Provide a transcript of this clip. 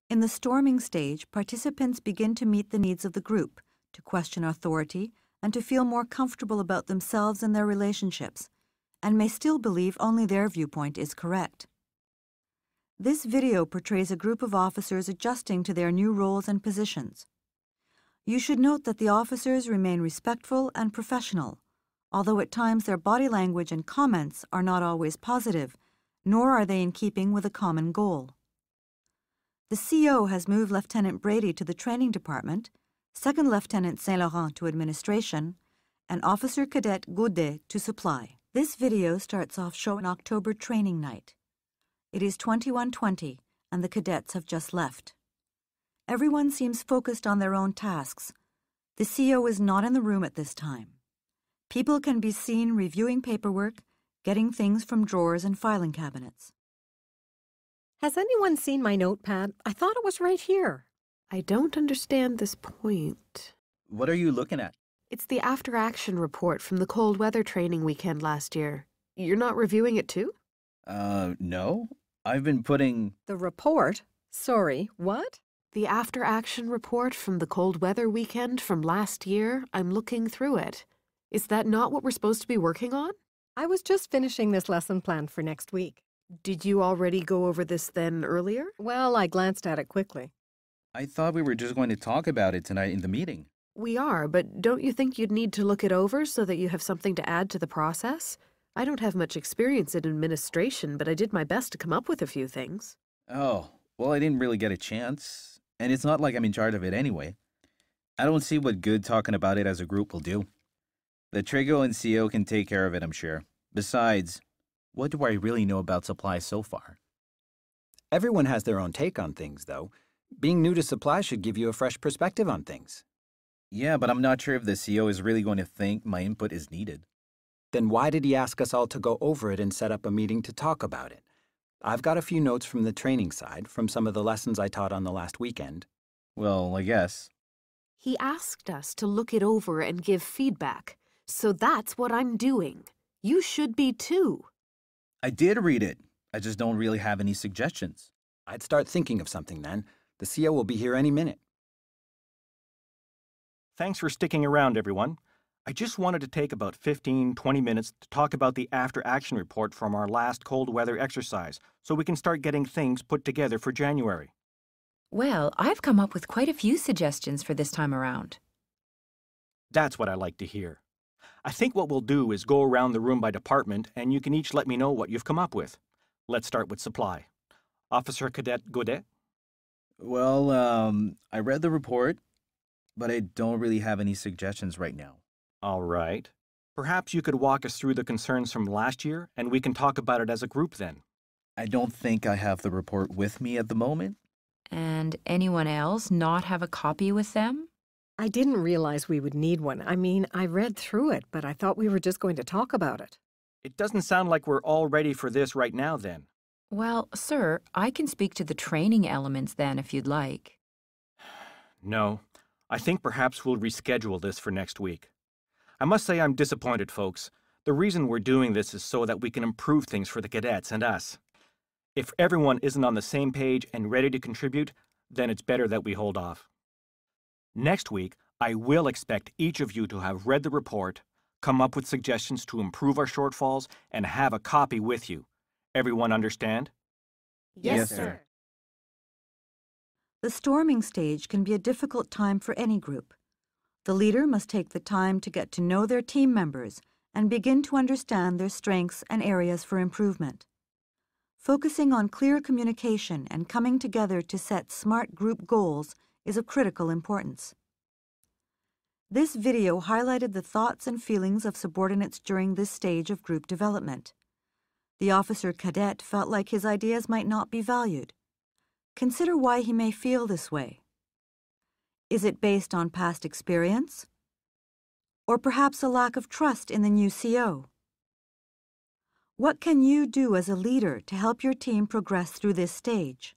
In the storming stage, participants begin to meet the needs of the group, to question authority, and to feel more comfortable about themselves and their relationships, and may still believe only their viewpoint is correct. This video portrays a group of officers adjusting to their new roles and positions. You should note that the officers remain respectful and professional, although at times their body language and comments are not always positive, nor are they in keeping with a common goal. The CO has moved Lieutenant Brady to the training department, Second Lieutenant Saint Laurent to administration, and Officer Cadet Gaudet to supply. This video starts off showing October training night. It is 21:20, and the cadets have just left. Everyone seems focused on their own tasks. The CO is not in the room at this time. People can be seen reviewing paperwork, getting things from drawers and filing cabinets. Has anyone seen my notepad? I thought it was right here. I don't understand this point. What are you looking at? It's the after-action report from the cold weather training weekend last year. You're not reviewing it too? No. I've been putting... The report? Sorry, what? The after-action report from the cold weather weekend from last year. I'm looking through it. Is that not what we're supposed to be working on? I was just finishing this lesson plan for next week. Did you already go over this then earlier? Well, I glanced at it quickly. I thought we were just going to talk about it tonight in the meeting. We are, but don't you think you'd need to look it over so that you have something to add to the process? I don't have much experience in administration, but I did my best to come up with a few things. Oh, well, I didn't really get a chance. And it's not like I'm in charge of it anyway. I don't see what good talking about it as a group will do. The Trigo and CO can take care of it, I'm sure. Besides, what do I really know about supply so far? Everyone has their own take on things, though. Being new to supply should give you a fresh perspective on things. Yeah, but I'm not sure if the CO is really going to think my input is needed. Then why did he ask us all to go over it and set up a meeting to talk about it? I've got a few notes from the training side, from some of the lessons I taught on the last weekend. Well, I guess. He asked us to look it over and give feedback, so that's what I'm doing. You should be too. I did read it. I just don't really have any suggestions. I'd start thinking of something then. The CO will be here any minute. Thanks for sticking around, everyone. I just wanted to take about 15-20 minutes to talk about the after-action report from our last cold weather exercise, so we can start getting things put together for January. Well, I've come up with quite a few suggestions for this time around. That's what I like to hear. I think what we'll do is go around the room by department, and you can each let me know what you've come up with. Let's start with supply. Officer Cadet Gaudet? Well, I read the report, but I don't really have any suggestions right now. All right. Perhaps you could walk us through the concerns from last year, and we can talk about it as a group then. I don't think I have the report with me at the moment. And anyone else not have a copy with them? I didn't realize we would need one. I mean, I read through it, but I thought we were just going to talk about it. It doesn't sound like we're all ready for this right now then. Well, sir, I can speak to the training elements then if you'd like. No, I think perhaps we'll reschedule this for next week. I must say I'm disappointed, folks. The reason we're doing this is so that we can improve things for the cadets and us. If everyone isn't on the same page and ready to contribute, then it's better that we hold off. Next week, I will expect each of you to have read the report, come up with suggestions to improve our shortfalls, and have a copy with you. Everyone understand? Yes, sir. The storming stage can be a difficult time for any group. The leader must take the time to get to know their team members and begin to understand their strengths and areas for improvement. Focusing on clear communication and coming together to set SMART group goals is of critical importance. This video highlighted the thoughts and feelings of subordinates during this stage of group development. The officer cadet felt like his ideas might not be valued. Consider why he may feel this way. Is it based on past experience? Or perhaps a lack of trust in the new CO? What can you do as a leader to help your team progress through this stage?